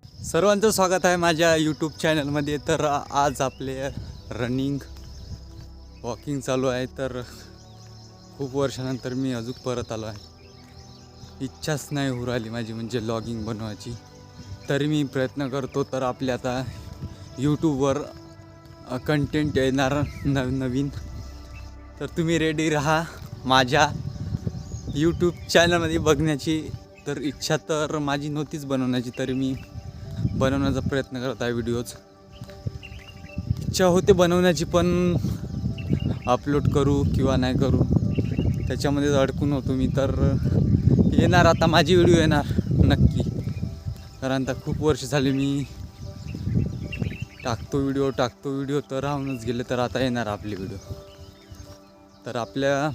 सर्वांचं स्वागत आहे माझ्या यूट्यूब चॅनलमध्ये. तर आज आपले रनिंग वॉकिंग चालू आहे. तर खूप वर्षानंतर मी अजून परत आलो आहे. इच्छाच नाही होऊ राहिली माझी म्हणजे लॉगिंग बनवायची, तरी मी प्रयत्न करतो. तर आपले आता यूट्यूबवर कंटेंट येणार नवीन. तर तुम्ही रेडी राहा माझ्या यूट्यूब चॅनलमध्ये बघण्याची. तर इच्छा तर माझी नव्हतीच बनवण्याची, तरी मी बनवण्याचा प्रयत्न करत आहे. व्हिडिओज इच्छा होते बनवण्याची, पण अपलोड करू किंवा नाही करू त्याच्यामध्येच अडकून होतो मी. तर येणार आता माझी व्हिडिओ येणार नक्की, कारण आता खूप वर्ष झाली मी टाकतो व्हिडिओ तर राहूनच गेले. तर आता येणार आपली व्हिडिओ. तर आपल्या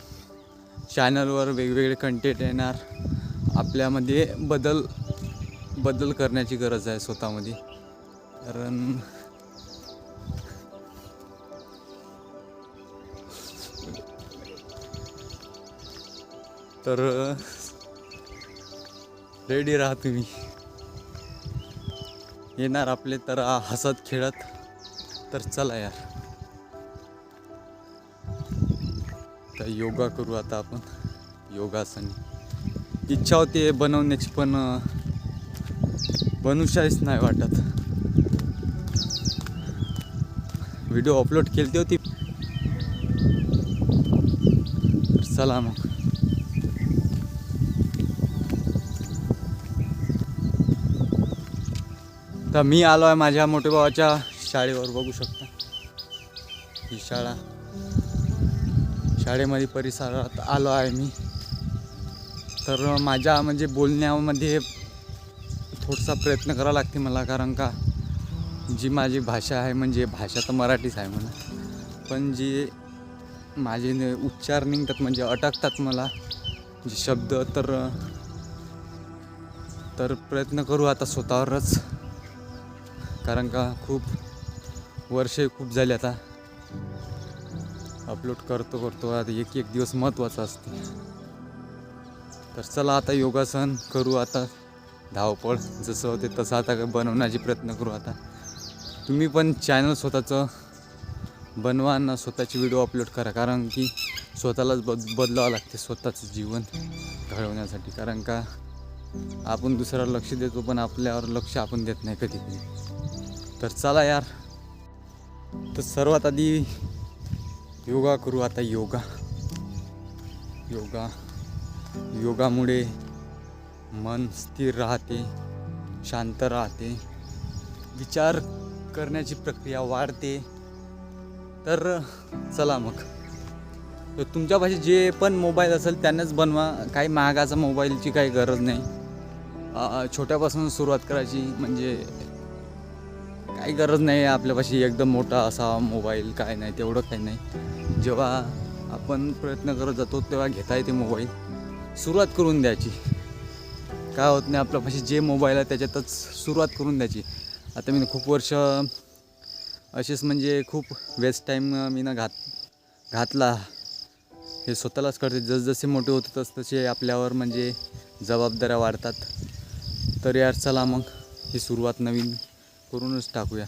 चॅनलवर वेगवेगळे कंटेंट येणार. आपल्यामध्ये बदल करण्याची गरज आहे स्वतःमध्ये, कारण तर रेडी राहा तुम्ही. येणार आपले तर हसत खेळत. तर चला यार, तर योगा करू आता आपण. योगासन इच्छा होते बनवण्याची, पण बनूशाच नाही वाटत. व्हिडिओ अपलोड केली होती. तर चला मग. तर मी आलो आहे माझ्या मोठ्या भावाच्या शाळेवर. बघू शकता ही शाळा. शाळेमध्ये परिसरात आलो आहे मी. तर माझ्या म्हणजे बोलण्यामध्ये थोडासा प्रयत्न करावा लागते मला, कारण का जी माझी भाषा आहे म्हणजे भाषा तर मराठीच आहे म्हणा, पण जी माझे उच्चार निघतात म्हणजे अटकतात मला जे शब्द. तर प्रयत्न करू आता स्वतःवरच, कारण का खूप वर्षे खूप झाली आता. अपलोड करतो आता. एक दिवस महत्त्वाचा असते. तर चला आता योगासन करू. आता धावपळ जसं होते तसं आता बनवण्याचे प्रयत्न करू. आता तुम्ही पण चॅनल स्वतःचं बनवा ना, स्वतःची व्हिडिओ अपलोड करा, कारण की स्वतःलाच बदलावं लागते स्वतःचं जीवन घडवण्यासाठी. कारण का आपण दुसऱ्यावर लक्ष देतो, पण आपल्यावर लक्ष आपण देत नाही कधी. तर चला यार, तर सर्वात आधी योगा करू आता. योगामुळे मन स्थिर राहते, शांत राहते, विचार करण्याची प्रक्रिया वाढते. तर चला मग. तर तुमच्यापाशी जे पण मोबाईल असेल त्यांनाच बनवा. काही महागाचा मोबाईलची काही गरज नाही. छोट्यापासून सुरुवात करायची, म्हणजे काही गरज नाही आपल्यापाशी एकदम मोठा असा मोबाईल. काय नाही, तेवढं काही नाही. जेव्हा आपण प्रयत्न करत जातो तेव्हा घेता येते मोबाईल. सुरुवात करून द्यायची, काय होत नाही. आपल्यापाशी जे मोबाईल आहे त्याच्यातच सुरुवात करून द्यायची. आता मी खूप वर्ष असेच म्हणजे खूप वेस्ट टाईम मी घातला. हे स्वतःलाच करते. जसजसे मोठे होते तसे आपल्यावर म्हणजे जबाबदाऱ्या वाढतात. तर यार चला मग ही सुरुवात नवीन करूनच टाकूया.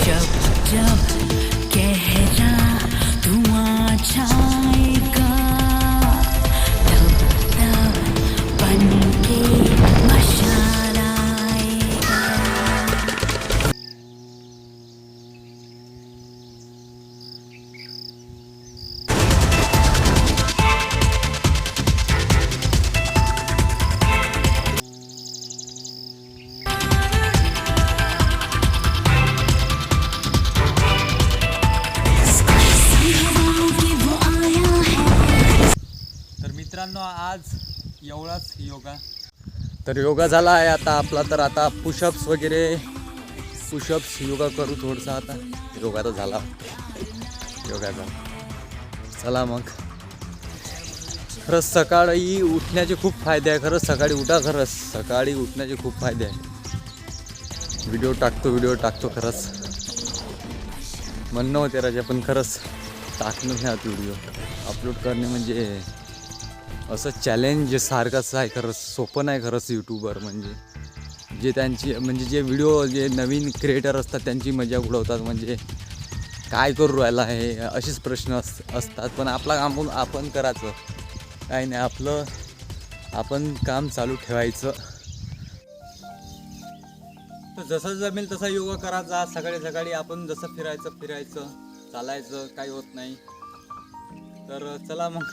जब जब कहरा तू आ जाएगा तब तब बनके मशाल आएगा. तर मित्रांनो आज एवढाच योगा. तर योगा झाला आहे आता आपला. तर आता पुशअप्स वगैरे पुशअप्स योगा करू थोडंसं. आता योगा तर झाला योगाचा. चला मग. खरंच सकाळी उठण्याचे खूप फायदे आहे. खरंच सकाळी उठा. खरंच सकाळी उठण्याचे खूप फायदे आहे. व्हिडिओ टाकतो खरंच. म्हणणं होते राजा पण खरंच टाकणं नाही आत व्हिडिओ अपलोड करणे म्हणजे असं चॅलेंज सारखंच आहे. खरंच सोपं नाही खरंच. यूट्यूबर म्हणजे जे त्यांची म्हणजे जे व्हिडिओ जे नवीन क्रिएटर असतात त्यांची मजा उडवतात. म्हणजे काय करू राहिला आहे असेच प्रश्न असतात. पण आपला काम आपण करायचं काही नाही. आपलं आपण काम चालू ठेवायचं. तर जसं जमेल तसा योगा करायचा. सकाळी आपण जसं फिरायचं चालायचं काही होत नाही. तर चला मग.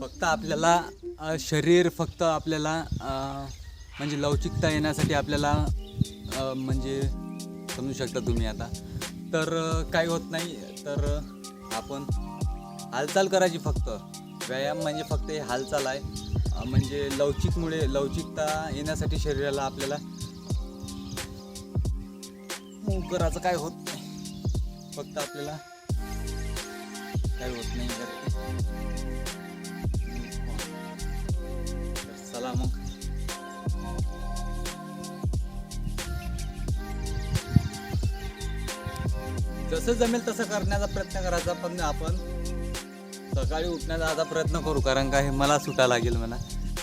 फक्त आपल्याला शरीर फक्त आपल्याला म्हणजे लवचिकता येण्यासाठी आपल्याला म्हणजे समजू शकता तुम्ही आता. तर काही होत नाही. तर आपण हालचाल करायची फक्त. व्यायाम म्हणजे फक्त हे हालचाल आहे. म्हणजे लवचिकता येण्यासाठी शरीराला आपल्याला मूव करायचं. काय होत नाही. फक्त आपल्याला काही होत नाही. चला मग. जसं जमेल तसं करण्याचा प्रयत्न करायचा. पण आपण सकाळी उठण्याचा आता प्रयत्न करू. कारण काय मला सुटा लागेल. मला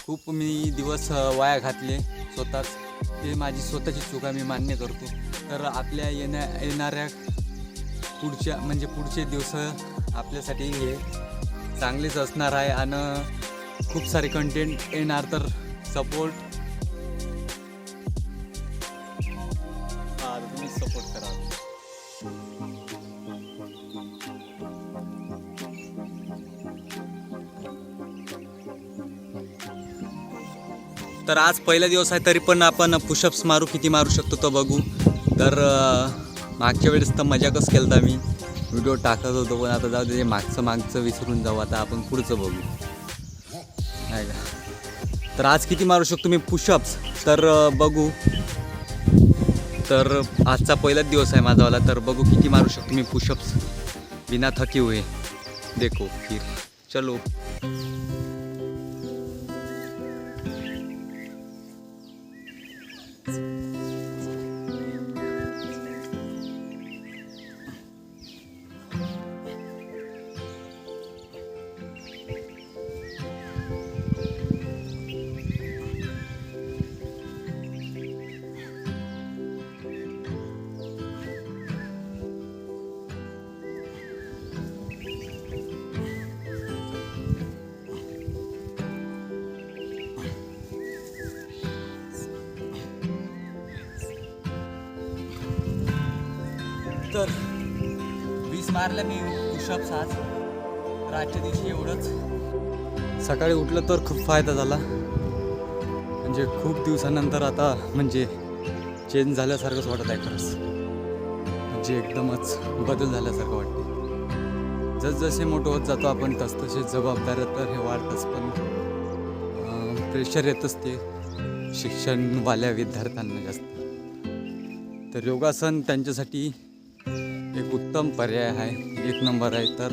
खूप मी दिवस वाया घातले स्वतःच. ते माझी स्वतःची चूक आहे मी मान्य करतो. तर आपल्या येणाऱ्या पुढचे दिवस आपल्यासाठी हे चांगलेच असणार आहे. आणि खूप सारे कंटेंट येणार. तर सपोर्ट तुम्ही सपोर्ट करा. तर आज पहिला दिवस आहे तरी पण आपण पुशअप्स किती मारू शकतो तो बघू. तर मागच्या वेळेस तर मजाकच केलं होता मी. व्हिडिओ टाकत होतो पण आता जाऊ दे. मागचं विसरून जाऊ. आता आपण पुढचं बघू नाही का. तर आज किती मारू शकतो मी पुशअप्स तर बघू. तर आजचा पहिलाच दिवस आहे माझावाला. तर बघू किती मारू शकतो मी पुशअप्स बिना थकी हुए. देखो फिर चलो. तर 20 मारलं मी पुशअप्स आज. तर आजच्या दिवशी एवढंच. सकाळी उठलं तर खूप फायदा झाला. म्हणजे खूप दिवसानंतर आता म्हणजे चेंज झाल्यासारखंच वाटत आहे खरंच. म्हणजे एकदमच बदल झाल्यासारखं वाटते. जसजसे मोठं होत जातो आपण तसतसे जबाबदाऱ्या तर हे वाढतच. पण प्रेशर येतच ते शिक्षणवाल्या विद्यार्थ्यांना जास्त. तर योगासन त्यांच्यासाठी एक उत्तम पर्याय आहे. एक नंबर आहे. तर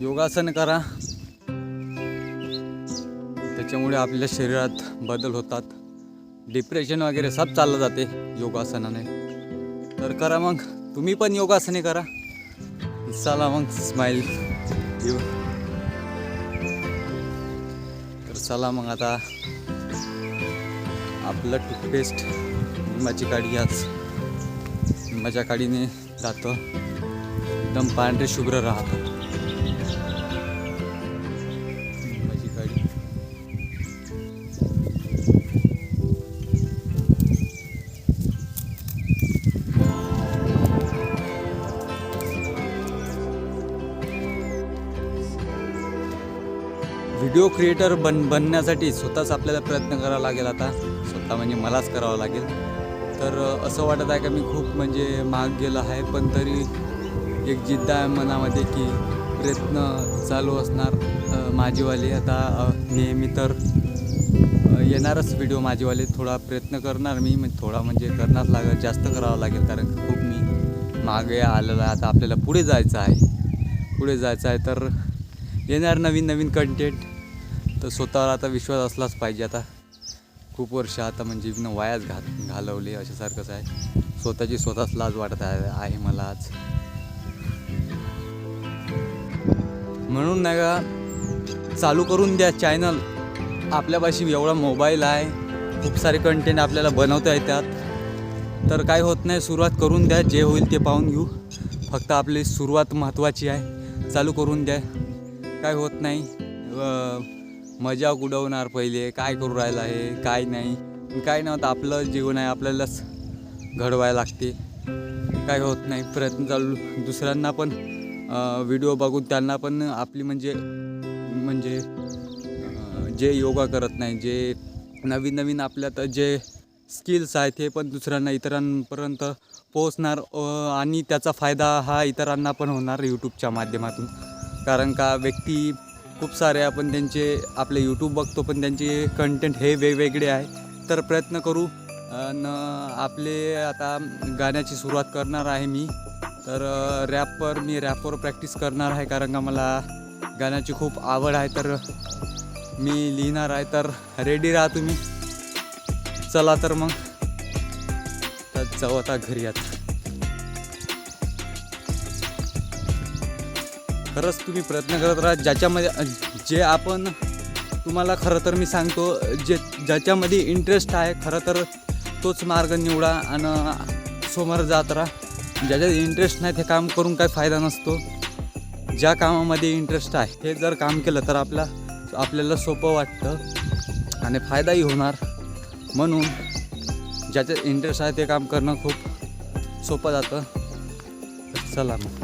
योगासन करा. त्याच्यामुळे आपल्या शरीरात बदल होतात. डिप्रेशन वगैरे सब चाललं जाते योगासनाने. तर करा मग तुम्ही पण योगासने करा. चला मग स्माईल येऊ. तर चला मग आता आपलं टूथपेस्ट निंबाची काडी, आज निंबाच्या काडीने जातं एकदम पांढरे शुभ्र राहतं. निंबाची काडी व्हिडिओ क्रिएटर बनण्यासाठी स्वतःच आपल्याला प्रयत्न करावा लागेल. आता स्वतः म्हणजे मलाच करावं लागेल. तर असं वाटत आहे का मी खूप म्हणजे माग गेलो आहे, पण तरी एक जिद्द आहे मनामध्ये की प्रयत्न चालू असणार माझीवाले. आता नेहमी तर येणारच व्हिडिओ माझीवाले. थोडा प्रयत्न करणार मी, थोडा म्हणजे करणार लागेल, जास्त करावं लागेल, कारण खूप मी मागे आलेलं आहे. आता आपल्याला पुढे जायचं आहे, तर येणार नवीन नवीन कंटेंट. तर स्वतःवर आता विश्वास असलाच पाहिजे. आता खूप वर्ष आता म्हणजे वायाच घालवले अशासारखंच आहे. स्वतःच लाज वाटत आहे मला आज. म्हणून नाही का चालू करून द्या चॅनल. आपल्यापाशी एवढा मोबाईल आहे, खूप सारे कंटेंट आपल्याला बनवता येतात. तर काय होत नाही, सुरुवात करून द्या. जे होईल ते पाहून घेऊ. फक्त आपली सुरुवात महत्त्वाची आहे. चालू करून द्या, काय होत नाही. मजा उडवणार पहिले, काय करू राहिला आहे काय नाही. काय नव्हतं, आपलं जीवन आहे, आपल्यालाच घडवायला लागते. काय होत नाही, प्रयत्न चालू. दुसऱ्यांना पण व्हिडिओ बघून त्यांना पण आपली म्हणजे जे योगा करत नाही, जे नवीन आपल्यात जे स्किल्स आहेत ते पण दुसऱ्यांना इतरांपर्यंत पोहोचणार आणि त्याचा फायदा हा इतरांना पण होणार यूट्यूबच्या माध्यमातून. कारण का व्यक्ती खूप सारे आपण त्यांचे आपले यूट्यूब बघतो, पण त्यांचे कंटेंट हे वेगवेगळे आहे. तर प्रयत्न करू. आपले आता गाण्याची सुरुवात करणार आहे मी. तर रॅपवर प्रॅक्टिस करणार आहे, कारण का मला गाण्याची खूप आवड आहे. तर मी लिहिणार आहे, तर रेडी राहा तुम्ही. चला तर मग जाऊ आता घरी. आता खरंच तुम्ही प्रयत्न करत राहा. ज्याच्यामध्ये जे आपण तुम्हाला खरं तर मी सांगतो, ज्याच्यामध्ये इंटरेस्ट आहे खरं तर तोच मार्ग निवडा आणि समोर जात राहा. ज्याच्यात इंटरेस्ट नाही ते काम करून काही फायदा नसतो. ज्या कामामध्ये इंटरेस्ट आहे हे जर काम केलं तर आपल्याला सोपं वाटतं आणि फायदाही होणार. म्हणून ज्याच्यात इंटरेस्ट आहे ते काम करणं खूप सोपं जातं. चला मग.